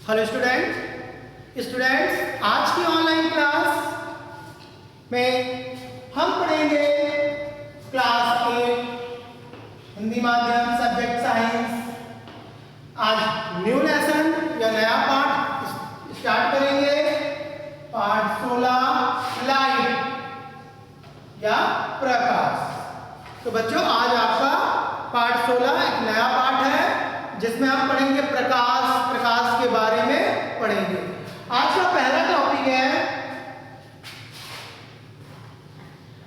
Hello students, आज की online class में हम पढ़ेंगे क्लास 8 हिंदी माध्यम सब्जेक्ट साइंस। आज न्यू लेसन या नया पाठ स्टार्ट करेंगे। पाठ 16 लाइट या प्रकाश। तो बच्चों, आज आपका पाठ 16 एक नया पाठ है जिसमें हम पढ़ेंगे प्रकाश के बारे में पढ़ेंगे। आज का पहला टॉपिक है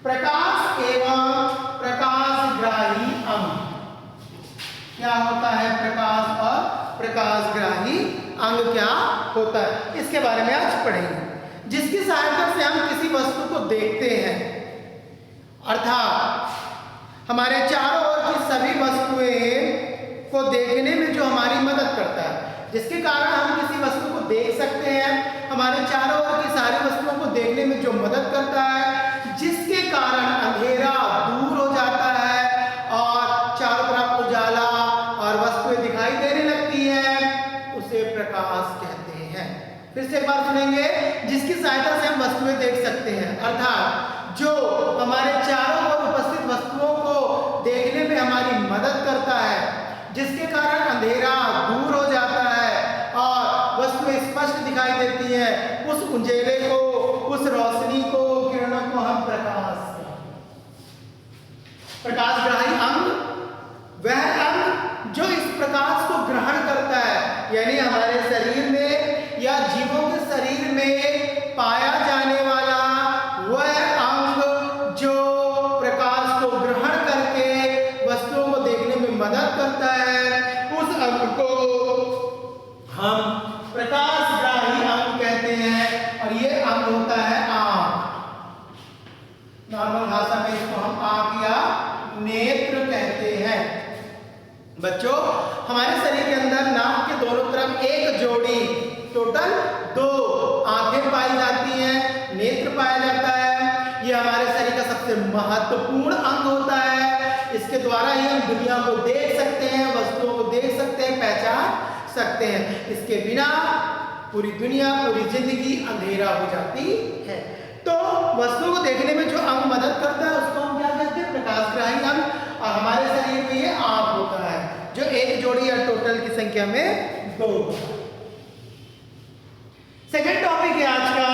प्रकाश एवं प्रकाशग्राही अंग। क्या होता है प्रकाश और प्रकाशग्राही अंग, क्या होता है, इसके बारे में आज पढ़ेंगे। जिसकी सहायता से हम किसी वस्तु को देखते हैं, अर्थात हमारे चारों ओर की सभी वस्तुएं को देखने में जो हमारी मदद करता है, जिसके कारण हम किसी वस्तु को देख सकते हैं। हमारे चारों ओर की सारी वस्तुओं को देखने में जो मदद करता है, जिसके कारण अंधेरा दूर हो जाता है और चारों तरफ उजाला और वस्तुएं दिखाई देने लगती है, उसे प्रकाश कहते हैं। फिर से एक बार सुनेंगे। जिसकी सहायता से हम वस्तुएं देख सकते हैं, अर्थात जो हमारे चारों ओर उपस्थित वस्तुओं को देखने में हमारी मदद करता है, जिसके कारण अंधेरा दूर हो जाता है और वस्तुएं स्पष्ट दिखाई देती हैं, उस उजेले को, उस रोशनी को, किरणों को हम प्रकाशग्राही अंग वह अंग जो इस प्रकाश को ग्रहण करता है, यानी हमारे शरीर में या जीवों के शरीर में पाया जाने वाला वह अंग जो प्रकाश को ग्रहण करके वस्तुओं को देखने में मदद करता है, उस अंग को हम प्रकाशग्राही अंग कहते हैं। और ये अंग होता है आँख। नॉर्मल भाषा में इसको हम आँख या नेत्र कहते हैं। बच्चों, हमारे शरीर के अंदर नाक के दोनों तरफ एक जोड़ी टोटल 2 आंखें पाई जाती हैं, नेत्र पाया जाता है। ये हमारे शरीर का सबसे महत्वपूर्ण अंग होता है। इसके द्वारा ही हम दुनिया को देख सकते हैं, वस्तुओं को देख सकते हैं, पहचान सकते हैं। इसके बिना पूरी दुनिया, पूरी जिंदगी अंधेरा हो जाती है। तो वस्तुओं को देखने में जो अंग मदद करता है उसको हम क्या कहते हैं? प्रकाशग्राही अंग। और हमारे शरीर में ये आँख होता है जो एक जोड़ी या टोटल की संख्या में 2। सेकेंड टॉपिक है आज का,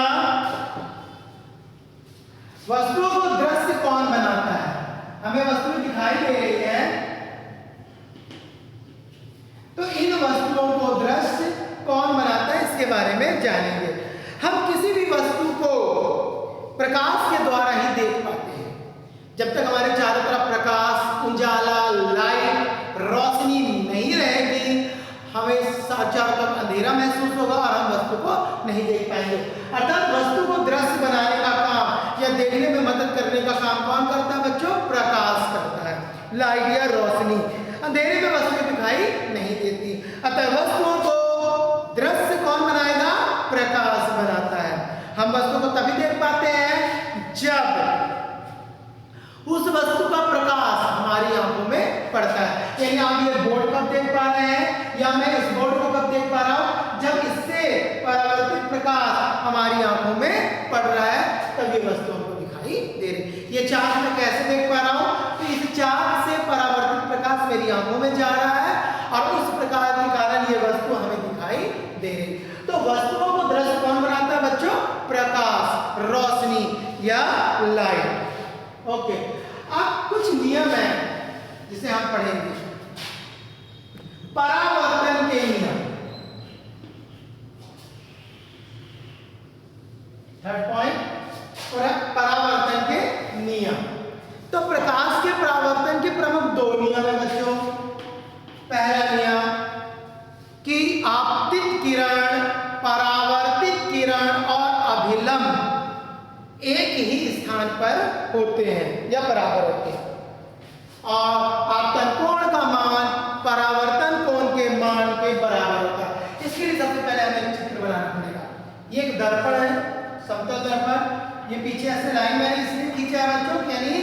वस्तुओं को दृश्य कौन बनाता है। हमें वस्तुएं दिखाई दे रही है, तो इन वस्तुओं को दृश्य कौन बनाता है इसके बारे में जानेंगे। हम किसी भी वस्तु को प्रकाश के द्वारा ही देख पाते हैं। जब तक हमारे चारों तरफ प्रकाश, उजाला, लाइट, रोशनी नहीं रहेगी, हमें चारों तरफ अंधेरा महसूस होगा और हम वस्तु को नहीं देख पाएंगे। अर्थात वस्तु को दृश्य बनाने का काम या देखने में मदद करने का काम कौन करता है बच्चों? प्रकाश करता है, लाइट या रोशनी। अंधेरे में वस्तुएं दिखाई नहीं देती, अतः वस्तुओं को दृश्य कौन बनाएगा? प्रकाश बनाता है। हम वस्तु को तभी देख पाते हैं जब उस वस्तु का प्रकाश हमारी आंखों में पड़ता है। यानी आप ये बोर्ड कब देख पा रहे हैं या मैं इस बोर्ड को कब देख पा रहा हूं? जब इससे परावर्तित प्रकाश हमारी आंखों में पड़ रहा है, तब ये वस्तु हमको दिखाई दे रही। ये चार्ट मैं कैसे देख पा रहा हूं? तो इस चार्ट से परावर्तित प्रकाश मेरी आंखों में जा रहा है और उस प्रकाश के कारण ये वस्तु हमें दिखाई दे रही। तो वस्तुओं को दृश्य कौन बनाता है बच्चों? प्रकाश, रोशनी या लाइट। ओके, अब कुछ नियम है जिसे हम पढ़ेंगे। परावर्तन के नियम। थर्ड पॉइंट, परावर्तन के नियम। तो प्रकाश के परावर्तन के प्रमुख 2 नियम है बच्चों। पहला नियम कि आपतित किरण, परावर्तित किरण और अभिलंब एक ही स्थान पर होते हैं या बराबर होते हैं, और आपतन कोण का मान परावर्तन कोण के मान के बराबर होता है। इसके लिए सबसे पहले हमें चित्र बनाना पड़ेगा। ये एक दर्पण है, समतल दर्पण। ये पीछे ऐसे लाइन मैंने इसलिए खींचा है बच्चों, यानी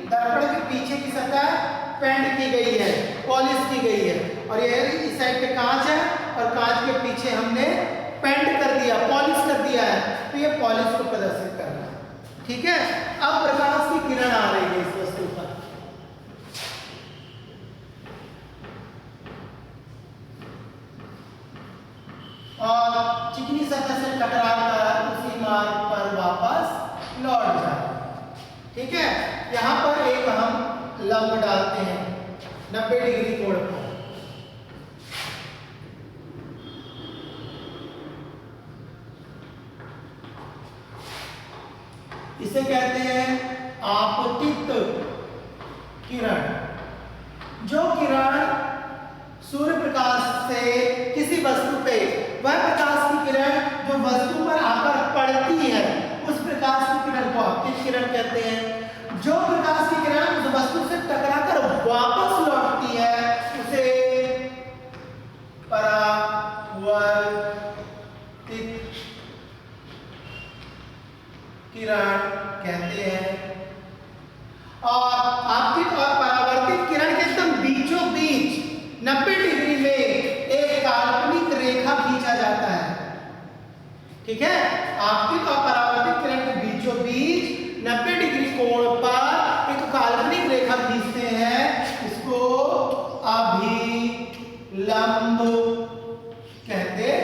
दर्पण के पीछे की सतह पेंट की गई है, पॉलिश की गई है, और ये इस साइड पे कांच है और कांच के पीछे हमने पेंट कर दिया, पॉलिश कर दिया है, तो ये पॉलिश को प्रदर्शित कर रहा है। ठीक है, अब प्रकाश की किरण आ रही है इस वस्तु पर, और चिकनी सतह से टकराकर उसी मार्ग पर वापस लौट जाए। ठीक है, यहां पर एक हम लंब डालते हैं 90 डिग्री कोण पर। इसे कहते हैं आपतित किरण। जो किरण सूर्य प्रकाश से किसी वस्तु पे, वह प्रकाश की किरण जो वस्तु पर आकर पड़ती है, उस प्रकाश की किरण को आपतित किरण कहते हैं। जो प्रकाश की किरण उस वस्तु से टकराकर वापस लौटती है, उसे परावर्तित किरण कहते हैं। और आपतित और परावर्तित किरण के एकदम बीचों बीच 90 डिग्री में एक काल्पनिक रेखा खींचा जाता है। ठीक है, आपतित और परावर्तित किरण के बीचों बीच 90 डिग्री कोण पर एक काल्पनिक रेखा खींचते हैं, इसको अभिलंब कहते हैं।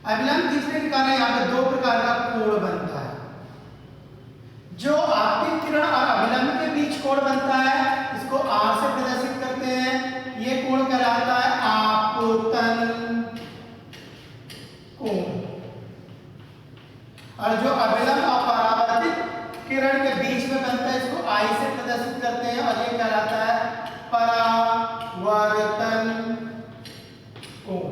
अभिलंब खींचने के कारण यहाँ पे 2 प्रकार का कोण बनता है। जो आपतित किरण और अभिलंब के बीच कोण बनता है, इसको R से प्रदर्शित करते हैं। ये कोण कहलाता है आपतन कोण। और जो अभिलंब और परावर्तित किरण के बीच में बनता है, इसको I से प्रदर्शित करते हैं, और ये कहलाता है परावर्तन कोण।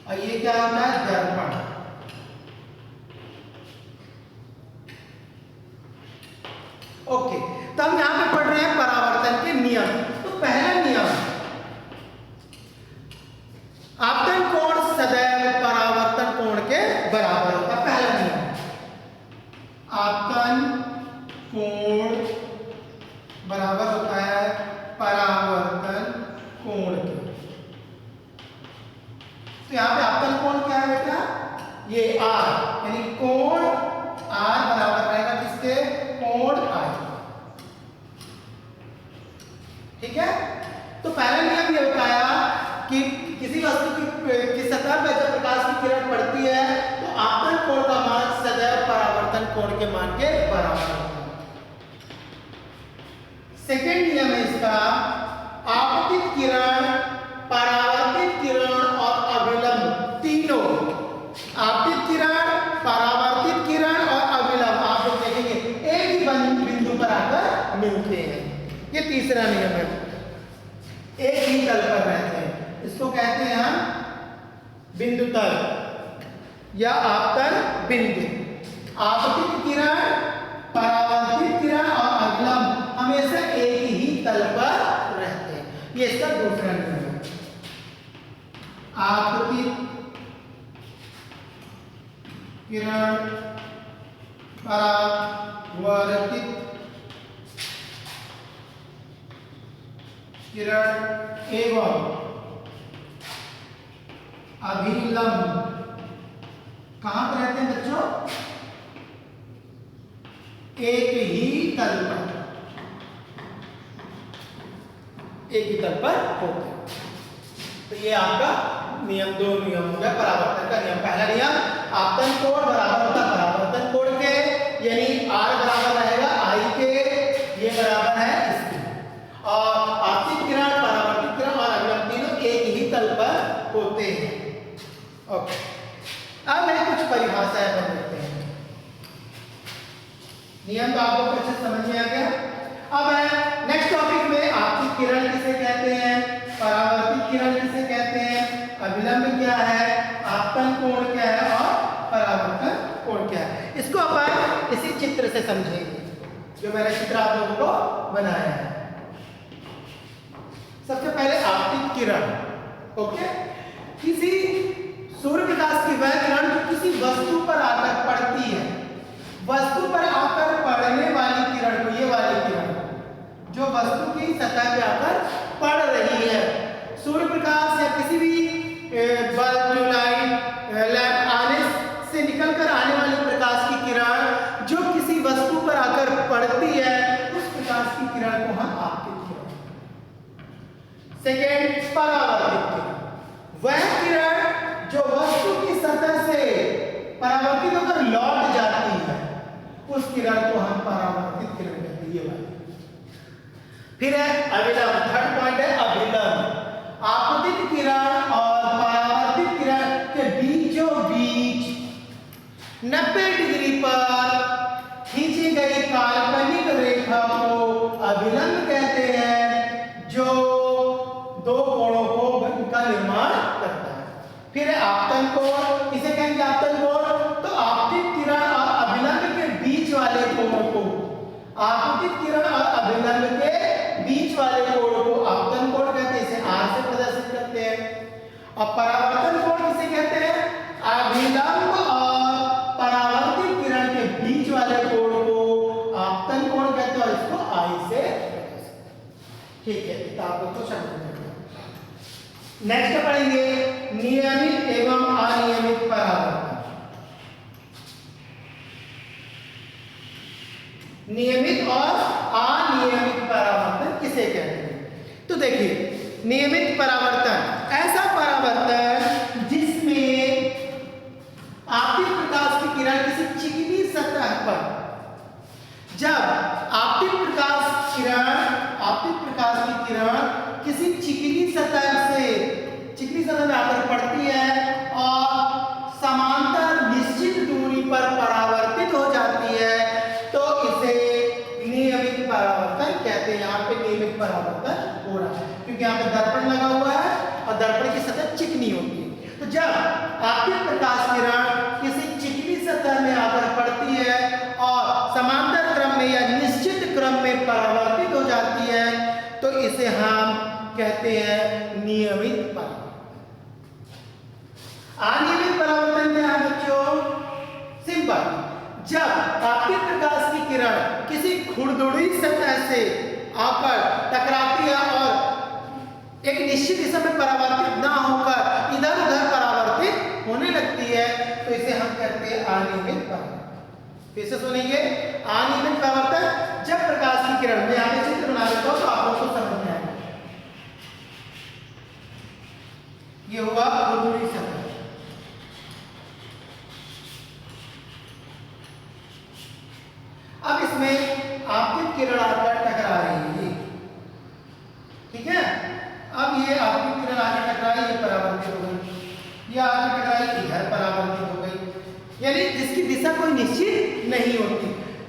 और ये क्या होता है? दर्पण। ओके, तो हम यहां पे पढ़ रहे हैं परावर्तन के नियम। तो पहला नियम, आपतन कोण सदैव परावर्तन कोण के बराबर होता है। पहला नियम, आपतन कोण बराबर होता है परावर्तन कोण के। तो यहां पे आपतन कोण क्या है बेटा? ये R, यानी कोण R बराबर रहेगा किसके? कोण I। ठीक है, तो पहला नियम ये बताया कि किसी वस्तु की सतह पर जब प्रकाश की किरण पड़ती है, तो आपतन कोण का मान सदैव परावर्तन कोण के मान के बराबर होता है। सेकेंड नियम है इसका, आपतित किरण, परावर्तित किरण और अभिलंब तीनों, आपतित किरण, परावर्तित किरण और अभिलंब, आप लोग देखेंगे एक ही बिंदु पर आकर मिलते हैं। ये तीसरा नियम है, एक ही तल पर रहते हैं। इसको कहते हैं हम बिंदु तल या आपतन बिंदु। आपतित किरण, परावर्तित किरण और अभिलंब हमेशा एक ही तल पर रहते हैं। ये इसका दूसरा नियम है। आपतित किरण, परावर्तित किरण एवं अभिलंब कहां पर रहते हैं बच्चों? एक ही तल पर, एक ही तल पर होते हैं। तो ये आपका नियम, 2 नियम हो गया परावर्तन का नियम। पहला नियम, आपतन कोण बराबर होता है परावर्तन कोण के, यानी R बराबर रहेगा I के, ये बराबर है इसके। और आपतित किरण, परावर्तित किरण और अभिलंब तीनों एक ही तल पर होते हैं। ओके, अब मैं कुछ परिभाषाएं बन लेते हैं। नियम तो आपको अच्छे से समझ में आ गया। अब है नेक्स्ट टॉपिक में, आपतित किरण किसे कहते हैं, परावर्तित किरण किसे कहते हैं, अभिलंब क्या है, आपतन कोण क्या है और परावर्तन कोण क्या है। इसको अपन इसी चित्र से समझेंगे, जो मैंने चित्र आप लोगों को बनाया है। सबसे पहले आपतित किरण। ओके, किसी सूर्य प्रकाश की वह किरण जो किसी वस्तु पर आकर पड़ती है, वस्तु पर आकर पड़ने वाली किरण को, ये वाली किरण जो वस्तु की सतह पे आकर पड़ रही है, सूर्य प्रकाश या किसी भी सेकेंड, परावर्तित किरण, वह किरण जो वस्तु की सतह से परावर्तित होकर लौट जाती है, उस किरण को हम परावर्तित किरण कहते हैं। ये बात फिर है अभिलंब, थर्ड पॉइंट है अभिलंब। आपतित किरण और परावर्तित किरण के बीचों बीच 90 डिग्री पर खींची गई काल्पनिक रेखा को अभिलंब कहते हैं, जो दो कोणों का निर्माण करता है। फिर है आपतन कोण, किसे कहेंगे आपतन कोण? तो आपतित किरण और अभिलंब के बीच वाले कोण को, आपतित किरण और अभिलंब के बीच वाले कोण को आपतन कोण कहते हैं, इसे R से प्रदर्शित करते हैं। और परावर्तन कोण किसे कहते हैं? अभिलंब और परावर्तित किरण के बीच वाले कोण को आपतन कोण कहते हैं और इसको I से प्रदर्शित। ठीक है, किताब को समझ में। नेक्स्ट पढ़ेंगे नियमित एवं अनियमित परावर्तन। नियमित और अनियमित परावर्तन किसे कहते हैं? तो देखिए, नियमित परावर्तन ऐसा परावर्तन जिसमें आपतित प्रकाश की किरण किसी चिकनी सतह पर, जब आपतित प्रकाश की किरण किसी चिकनी सतह में आकर पड़ती है और समांतर निश्चित दूरी पर परावर्तित हो जाती है, तो इसे नियमित परावर्तन कहते हैं। यहाँ पे नियमित परावर्तन हो रहा है क्योंकि यहाँ पे दर्पण लगा हुआ है और दर्पण की सतह चिकनी होती है। तो जब आपतित प्रकाश किरण किसी चिकनी सतह में आकर पड़ती है और समांतर क्रम में या निश्चित क्रम में परावर्तित हो जाती है, तो इसे हम कहते हैं नियमित परावर्तन। अनियमित परावर्तन क्या है बच्चों? सिंपल, जब आपतित प्रकाश की किरण किसी खुरदुरी सतह से आकर टकराती है और एक निश्चित दिशा में परावर्तित ना होकर इधर उधर परावर्तित होने लगती है, तो इसे हम कहते हैं अनियमित परावर्तन। फिर से सुनेंगे, अनियमित परावर्तन जब प्रकाश की किरण, मैं यहाँ पे चित्र बना देता हूँ तो आप लोगों को समझ में आएगा। ये हुआ खुरदुरी सतह, अब इसमें आपतित किरण आकर टकरा रही है, ठीक है। अब ये आपतित किरण आकर टकराई, ये परावर्तित हो गई, ये आकर टकराई, इधर परावर्तित हो गई, यानी जिसकी दिशा कोई निश्चित नहीं होती।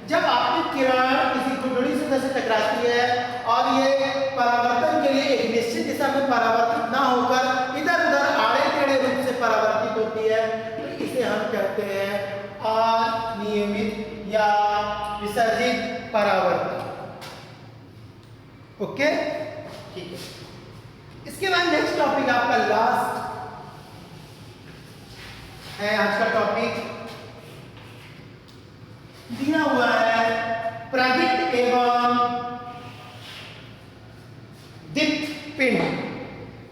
जब आपतित किरण किसी खुरदुरी सतह से टकराती है और ये परावर्तन के लिए एक निश्चित दिशा में परावर्तित ना होकर इधर उधर आड़े टेढ़े रूप से परावर्तित होती है, तो इसे हम कहते हैं अनियमित या विसर्जित परावर्तन। ओके, ठीक है। इसके बाद नेक्स्ट टॉपिक आपका लास्ट है, आज का टॉपिक दिया हुआ है प्रदीप्त एवं दीप्त पिंड।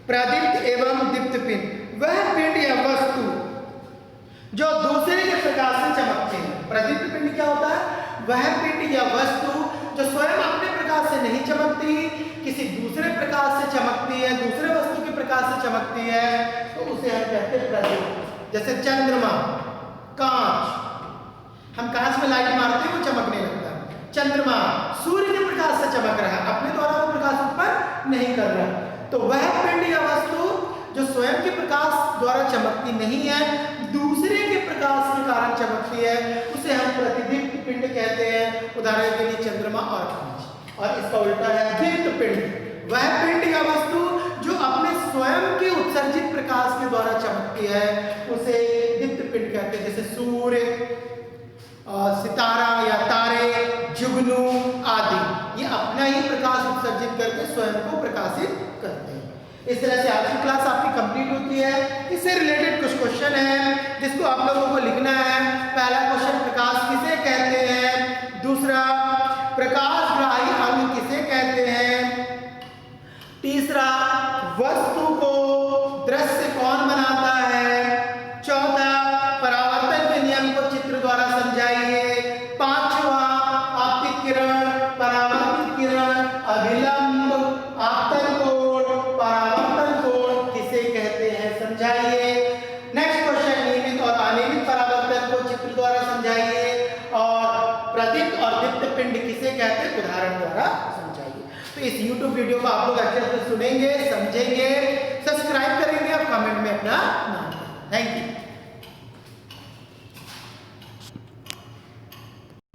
प्रदीप्त एवं दीप्त पिंड वह पिंड या वस्तु जो दूसरे के प्रकाश से चमकते हैं। प्रदीप्त पिंड क्या होता है? वह पिंड या वस्तु जो स्वयं अपने प्रकाश से नहीं चमकती, किसी दूसरे प्रकाश से चमकती है, दूसरे वस्तु के प्रकाश से चमकती है, तो उसे हम कहते हैं प्रदीप्त। जैसे चंद्रमा, कांच, हम कांच में लाइट मारते हैं वो चमकने लगता है। चंद्रमा सूर्य के प्रकाश से चमक रहा है, अपने द्वारा वो प्रकाश उत्पन्न नहीं कर रहा। तो वह पिंड या वस्तु जो स्वयं के प्रकाश द्वारा चमकती नहीं है, दूसरे के प्रकाश के कारण चमकती है, उसे हम प्रतिदीप्त पिंड कहते हैं। उदाहरण के लिए चंद्रमा और कांच। और इसका उल्टा है दीप्त पिंड, वह पिंड या वस्तु जो अपने स्वयं के उत्सर्जित प्रकाश के द्वारा चमकती है, उसे दीप्त पिंड कहते हैं। जैसे सूर्य, सितारा या तारे, जुगनू आदि, ये अपना ही प्रकाश उत्सर्जित करके स्वयं को प्रकाशित करते हैं। इस तरह से आज की क्लास आपकी कंप्लीट होती है। इससे रिलेटेड कुछ क्वेश्चन है जिसको आप लोगों को लिखना है। पहला क्वेश्चन, प्रकाश किसे कहते हैं? दूसरा, प्रकाशग्राही अंग किसे कहते हैं? तीसरा, वस्तु को दृश्य कौन बनाता है? चौथा, परावर्तन के नियम को चित्र द्वारा समझाइए। पांचवा, आपतित किरण, परावर्तित किरण, अभिलंब, आपतन कोण, तो इस YouTube वीडियो को आप लोग अच्छे से सुनेंगे, समझेंगे, सब्सक्राइब करेंगे और कमेंट में अपना नाम। Thank you.